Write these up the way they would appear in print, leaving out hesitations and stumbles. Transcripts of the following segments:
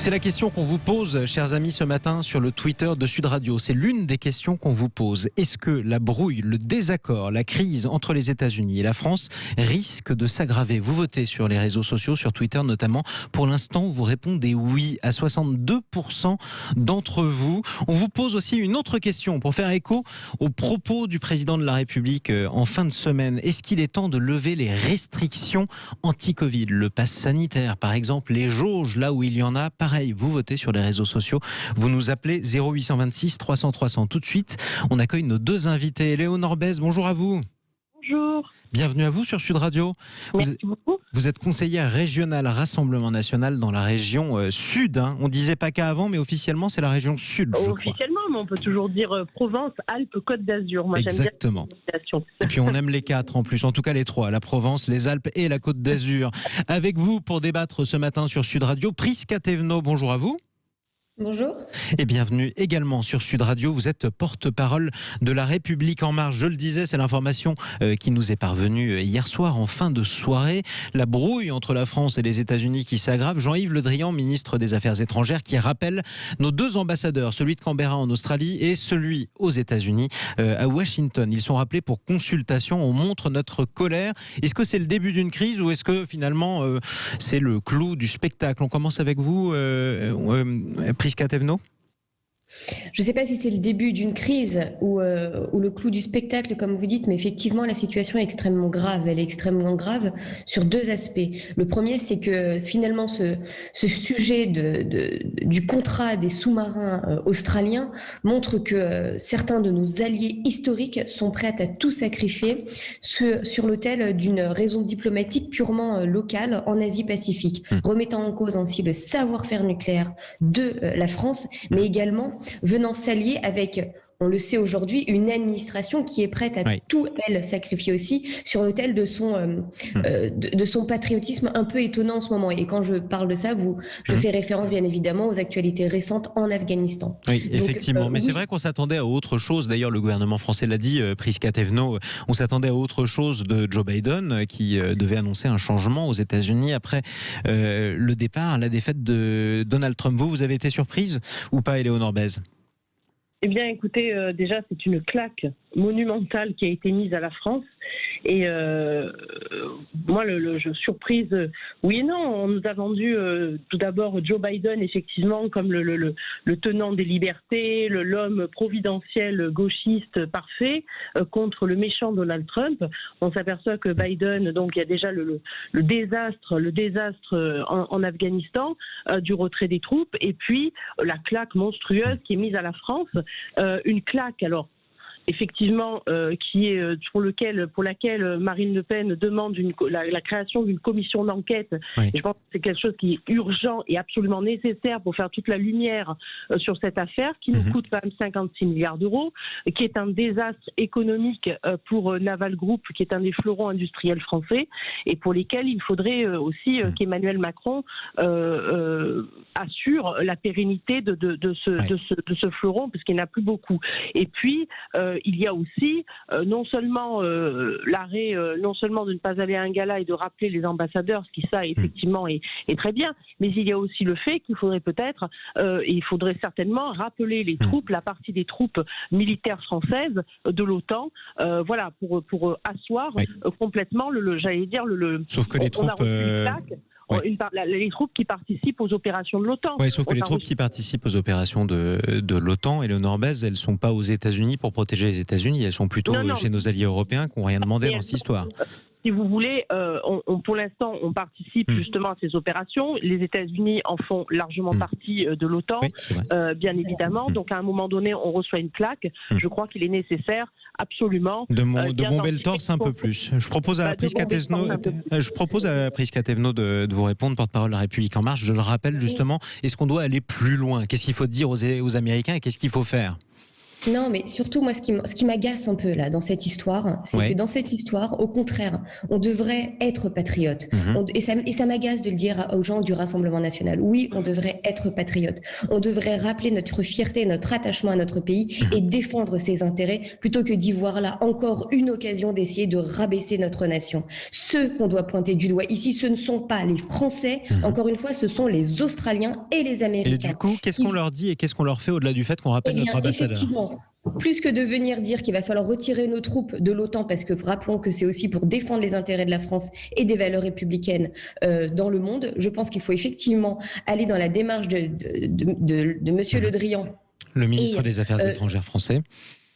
C'est la question qu'on vous pose, chers amis, ce matin sur le Twitter de Sud Radio. C'est l'une des questions qu'on vous pose. Est-ce que la brouille, le désaccord, la crise entre les États-Unis et la France risque de s'aggraver? Vous votez sur les réseaux sociaux, sur Twitter notamment. Pour l'instant, vous répondez oui à 62% d'entre vous. On vous pose aussi une autre question pour faire écho aux propos du président de la République en fin de semaine. Est-ce qu'il est temps de lever les restrictions anti-Covid? Le pass sanitaire, par exemple, les jauges, là où il y en a. Pareil, vous votez sur les réseaux sociaux. Vous nous appelez 0826 300 300. Tout de suite, on accueille nos deux invités. Léonore Bèze, bonjour à vous. Bonjour. Bienvenue à vous sur Sud Radio. Merci beaucoup. Vous êtes conseillère régionale Rassemblement National dans la région Sud. On disait PACA avant, mais officiellement, c'est la région Sud, je crois. Officiellement, mais on peut toujours dire Provence, Alpes, Côte d'Azur. Moi, exactement. J'aime bien Et puis, on aime les quatre en plus, en tout cas les trois, la Provence, les Alpes et la Côte d'Azur. Avec vous pour débattre ce matin sur Sud Radio, Prisca Thévenot, bonjour à vous. Bonjour. Et bienvenue également sur Sud Radio. Vous êtes porte-parole de La République En Marche. Je le disais, c'est l'information qui nous est parvenue hier soir en fin de soirée. La brouille entre la France et les États-Unis qui s'aggrave. Jean-Yves Le Drian, ministre des Affaires étrangères, qui rappelle nos deux ambassadeurs, celui de Canberra en Australie et celui aux États-Unis à Washington. Ils sont rappelés pour consultation. On montre notre colère. Est-ce que c'est le début d'une crise ou est-ce que finalement c'est le clou du spectacle? On commence avec vous, Prisca Thévenot. Je ne sais pas si c'est le début d'une crise ou le clou du spectacle, comme vous dites, mais effectivement, la situation est extrêmement grave. Elle est extrêmement grave sur deux aspects. Le premier, c'est que finalement, ce sujet du contrat des sous-marins australiens montre que certains de nos alliés historiques sont prêts à tout sacrifier sur l'autel d'une raison diplomatique purement locale en Asie-Pacifique, remettant en cause ainsi le savoir-faire nucléaire de la France, mais également venant s'allier avec, on le sait aujourd'hui, une administration qui est prête à tout, elle, sacrifier aussi sur l'autel de son patriotisme un peu étonnant en ce moment. Et quand je parle de ça, je fais référence bien évidemment aux actualités récentes en Afghanistan. Oui, effectivement. Mais c'est vrai qu'on s'attendait à autre chose. D'ailleurs, le gouvernement français l'a dit, Prisca Thévenot, on s'attendait à autre chose de Joe Biden qui devait annoncer un changement aux États-Unis après le départ, la défaite de Donald Trump. Vous avez été surprise ou pas, Léonore Bèze? Eh bien, écoutez, déjà, c'est une claque monumentale qui a été mise à la France. Et moi, je surprise, oui et non. On nous a vendu tout d'abord Joe Biden, effectivement, comme le tenant des libertés, l'homme providentiel gauchiste parfait, contre le méchant Donald Trump. On s'aperçoit que Biden, donc il y a déjà le désastre en Afghanistan, du retrait des troupes, et puis la claque monstrueuse qui est mise à la France. Une claque, alors, effectivement, pour laquelle Marine Le Pen demande la création d'une commission d'enquête. Oui. Et je pense que c'est quelque chose qui est urgent et absolument nécessaire pour faire toute la lumière sur cette affaire, qui nous coûte quand même 56 milliards d'euros, qui est un désastre économique pour Naval Group, qui est un des fleurons industriels français, et pour lesquels il faudrait aussi qu'Emmanuel Macron assure la pérennité de ce fleuron, parce qu'il n'y en a plus beaucoup. Et puis, il y a aussi non seulement l'arrêt, non seulement de ne pas aller à un gala et de rappeler les ambassadeurs, ce qui ça effectivement est très bien, mais il y a aussi le fait qu'il faudrait peut-être, et il faudrait certainement rappeler les troupes, la partie des troupes militaires françaises de l'OTAN, voilà, pour asseoir complètement j'allais dire Sauf que les troupes. Les troupes qui participent aux opérations de l'OTAN. Oui, sauf que les troupes qui participent aux opérations de l'OTAN, Léonore Bèze, elles ne sont pas aux États-Unis pour protéger les États-Unis, elles sont plutôt chez nos alliés européens qui n'ont rien demandé dans cette histoire. Si vous voulez, pour l'instant, on participe justement à ces opérations. Les États-Unis en font largement partie de l'OTAN, bien évidemment. Donc, à un moment donné, on reçoit une plaque. Je crois qu'il est nécessaire, absolument, de bomber le torse un peu plus. Je propose à Prisca Thévenot de vous répondre, porte-parole de La République En Marche. Je le rappelle justement, est-ce qu'on doit aller plus loin? Qu'est-ce qu'il faut dire aux Américains et qu'est-ce qu'il faut faire? Non, mais surtout, moi, ce qui m'agace un peu là dans cette histoire, c'est que dans cette histoire, au contraire, on devrait être patriote. Et ça m'agace de le dire aux gens du Rassemblement national. Oui, on devrait être patriote. On devrait rappeler notre fierté, notre attachement à notre pays et défendre ses intérêts plutôt que d'y voir là encore une occasion d'essayer de rabaisser notre nation. Ceux qu'on doit pointer du doigt ici, ce ne sont pas les Français. Encore une fois, ce sont les Australiens et les Américains. Et du coup, qu'est-ce qu'on leur dit et qu'est-ce qu'on leur fait au-delà du fait qu'on rappelle notre ambassadeur ? Effectivement, plus que de venir dire qu'il va falloir retirer nos troupes de l'OTAN, parce que rappelons que c'est aussi pour défendre les intérêts de la France et des valeurs républicaines dans le monde, je pense qu'il faut effectivement aller dans la démarche de Monsieur Le Drian. Le ministre des Affaires étrangères français.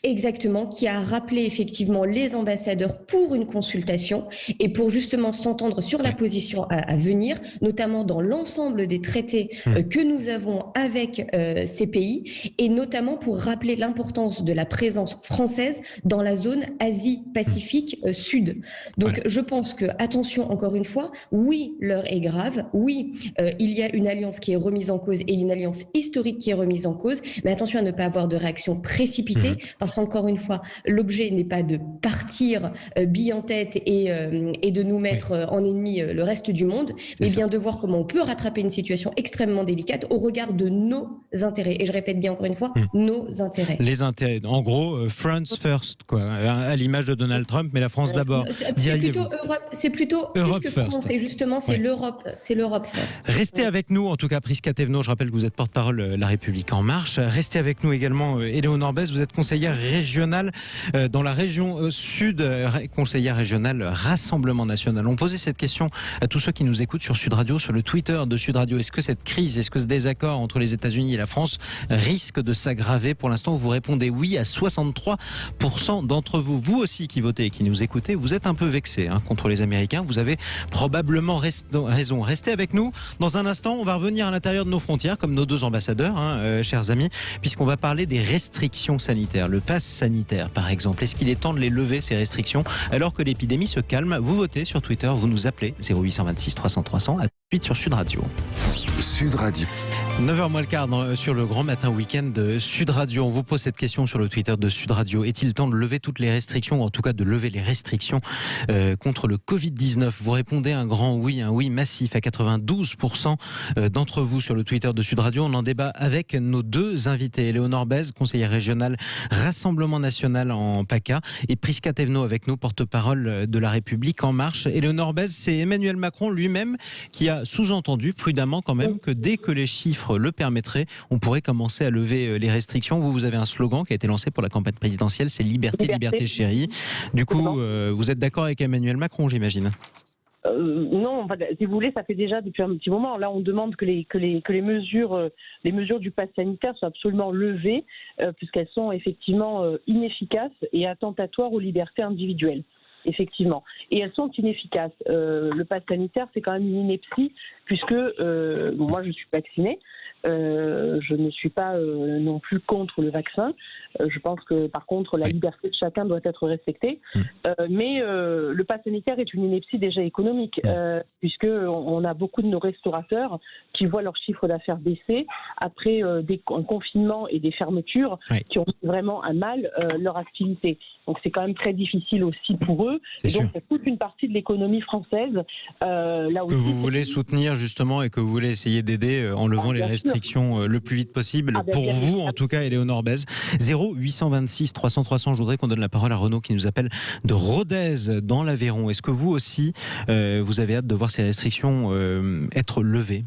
Exactement, qui a rappelé effectivement les ambassadeurs pour une consultation et pour justement s'entendre sur la position à venir, notamment dans l'ensemble des traités que nous avons avec ces pays, et notamment pour rappeler l'importance de la présence française dans la zone Asie-Pacifique Sud. Donc je pense que, attention encore une fois, oui, l'heure est grave, oui, il y a une alliance qui est remise en cause et une alliance historique qui est remise en cause, mais attention à ne pas avoir de réaction précipitée, parce qu'encore une fois, l'objet n'est pas de partir bille en tête et de nous mettre en ennemi le reste du monde, mais bien de voir comment on peut rattraper une situation extrêmement délicate au regard de nos intérêts. Et je répète bien encore une fois, nos intérêts. Les intérêts. En gros, France first, quoi, à l'image de Donald Trump, mais la France d'abord. C'est plutôt Europe plus que first. France, et justement, c'est l'Europe first. Restez avec nous, en tout cas, Prisca Thévenot, je rappelle que vous êtes porte-parole La République En Marche. Restez avec nous également, Éléonore Bèze, vous êtes conseillère régionale dans la région Sud, conseillère régionale Rassemblement National. On posait cette question à tous ceux qui nous écoutent sur Sud Radio, sur le Twitter de Sud Radio. Est-ce que cette crise, est-ce que ce désaccord entre les États-Unis et la France risque de s'aggraver? Pour l'instant, vous répondez oui à 63% d'entre vous. Vous aussi qui votez et qui nous écoutez, vous êtes un peu vexés contre les Américains. Vous avez probablement raison. Restez avec nous. Dans un instant, on va revenir à l'intérieur de nos frontières, comme nos deux ambassadeurs, chers amis, puisqu'on va parler des restrictions sanitaires. Le pass sanitaire, par exemple. Est-ce qu'il est temps de les lever, ces restrictions, alors que l'épidémie se calme? Vous votez sur Twitter, vous nous appelez 0826 300 300. À tout de suite sur Sud Radio. Sud Radio. 9h moins le quart sur le grand matin week-end de Sud Radio. On vous pose cette question sur le Twitter de Sud Radio. Est-il temps de lever toutes les restrictions, ou en tout cas de lever les restrictions contre le Covid-19? Vous répondez un oui massif à 92% d'entre vous sur le Twitter de Sud Radio. On en débat avec nos deux invités. Éléonore Bèze, conseillère régionale Rassemblement National en PACA, et Prisca Thévenot avec nous, porte-parole de La République En Marche. Éléonore Bèze, c'est Emmanuel Macron lui-même qui a sous-entendu prudemment quand même que dès que les chiffres le permettrait, on pourrait commencer à lever les restrictions. Vous avez un slogan qui a été lancé pour la campagne présidentielle, c'est liberté, liberté chérie. Du coup, vous êtes d'accord avec Emmanuel Macron, j'imagine? Non, si vous voulez, ça fait déjà depuis un petit moment. Là, on demande que les mesures du pass sanitaire soient absolument levées, puisqu'elles sont effectivement inefficaces et attentatoires aux libertés individuelles. Effectivement. Et elles sont inefficaces. Le pass sanitaire, c'est quand même une ineptie, puisque moi, je suis vaccinée. Je ne suis pas non plus contre le vaccin. Je pense que, par contre, la liberté de chacun doit être respectée. Mais le pass sanitaire est une ineptie déjà économique, puisque on a beaucoup de nos restaurateurs qui voient leur chiffre d'affaires baisser après un confinement et des fermetures qui ont vraiment à mal leur activité. Donc c'est quand même très difficile aussi pour eux. Et donc il y a toute une partie de l'économie française là aussi, que vous voulez soutenir justement, et que vous voulez essayer d'aider en levant les restrictions le plus vite possible. Pour vous, en tout cas, Éléonore Bèze. 0826 300 300. Je voudrais qu'on donne la parole à Renaud qui nous appelle de Rodez dans l'Aveyron. Est-ce que vous aussi, vous avez hâte de voir ces restrictions être levées?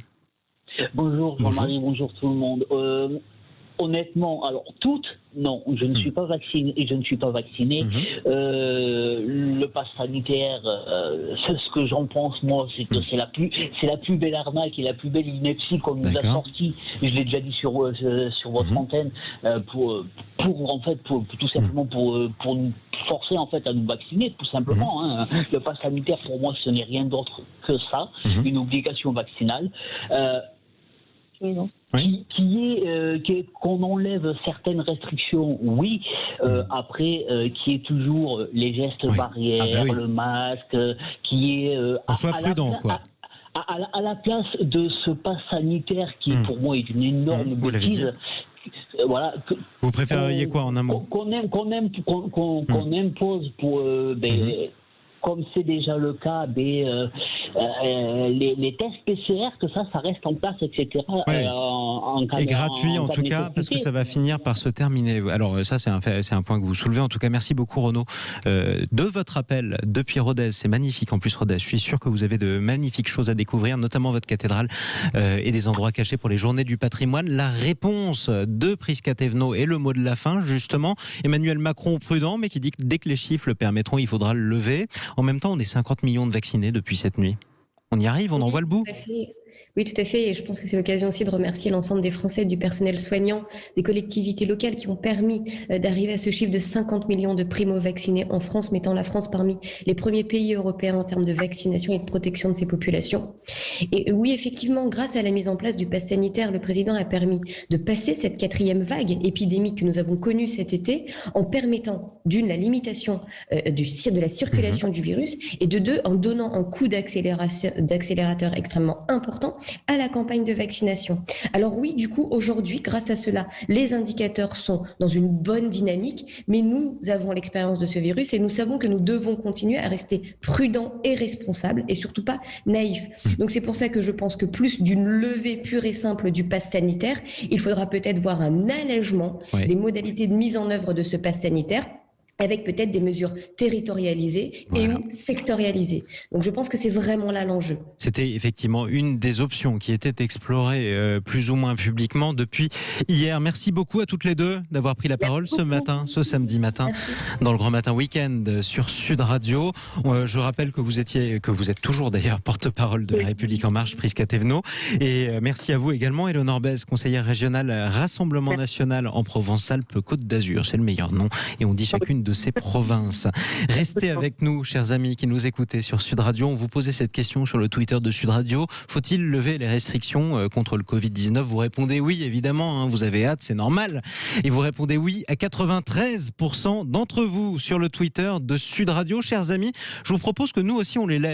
Bonjour Jean-Marie, bonjour tout le monde. Honnêtement, alors toutes, non, je ne suis pas vacciné et je ne suis pas vacciné. Le pass sanitaire, c'est ce que j'en pense moi, c'est que c'est la plus belle arnaque et la plus belle ineptie qu'on nous a sorti. Je l'ai déjà dit sur votre antenne, pour tout simplement pour nous forcer en fait à nous vacciner, tout simplement. Le pass sanitaire pour moi ce n'est rien d'autre que ça, une obligation vaccinale. Qu'on enlève certaines restrictions, oui. Après, qui est toujours les gestes barrières, le masque, qui est on soit prudent, quoi. À la place de ce pass sanitaire qui pour moi est une énorme bêtise. voilà. Vous préfériez quoi en un mot? Qu'on impose pour comme c'est déjà le cas les tests PCR, que ça reste en place, etc. Et gratuit en tout cas, parce que ça va finir par se terminer. Alors ça, c'est un point que vous soulevez. En tout cas, merci beaucoup Renaud de votre appel depuis Rodez. C'est magnifique en plus Rodez. Je suis sûr que vous avez de magnifiques choses à découvrir, notamment votre cathédrale et des endroits cachés pour les journées du patrimoine. La réponse de Prisca Thévenot est le mot de la fin, justement. Emmanuel Macron prudent, mais qui dit que dès que les chiffres le permettront, il faudra le lever. En même temps, on est 50 millions de vaccinés depuis cette nuit. On y arrive, on en voit le bout. Oui, tout à fait. Et je pense que c'est l'occasion aussi de remercier l'ensemble des Français, du personnel soignant, des collectivités locales qui ont permis d'arriver à ce chiffre de 50 millions de primo-vaccinés en France, mettant la France parmi les premiers pays européens en termes de vaccination et de protection de ces populations. Et oui, effectivement, grâce à la mise en place du pass sanitaire, le président a permis de passer cette 4e vague épidémique que nous avons connue cet été en permettant, d'une, la limitation de la circulation du virus et de deux, en donnant un coup d'accélérateur extrêmement important à la campagne de vaccination. Alors oui, du coup, aujourd'hui, grâce à cela, les indicateurs sont dans une bonne dynamique, mais nous avons l'expérience de ce virus et nous savons que nous devons continuer à rester prudents et responsables et surtout pas naïfs. Donc c'est pour ça que je pense que plus d'une levée pure et simple du pass sanitaire, il faudra peut-être voir un allègement des modalités de mise en œuvre de ce pass sanitaire, avec peut-être des mesures territorialisées et ou sectorialisées. Donc je pense que c'est vraiment là l'enjeu. C'était effectivement une des options qui était explorée plus ou moins publiquement depuis hier. Merci beaucoup à toutes les deux d'avoir pris la parole ce matin, ce samedi matin, dans le Grand Matin Week-end sur Sud Radio. Je rappelle que vous êtes toujours d'ailleurs porte-parole de La République En Marche, Prisca Thévenot. Et merci à vous également, Éléonore Bèze, conseillère régionale Rassemblement National en Provence-Alpes-Côte d'Azur. C'est le meilleur nom. Et on dit chacune de ces provinces. Restez avec nous, chers amis qui nous écoutez sur Sud Radio. On vous posait cette question sur le Twitter de Sud Radio. Faut-il lever les restrictions contre le Covid-19 ? Vous répondez oui, évidemment. Vous avez hâte, c'est normal. Et vous répondez oui à 93% d'entre vous sur le Twitter de Sud Radio. Chers amis, je vous propose que nous aussi, on les lève.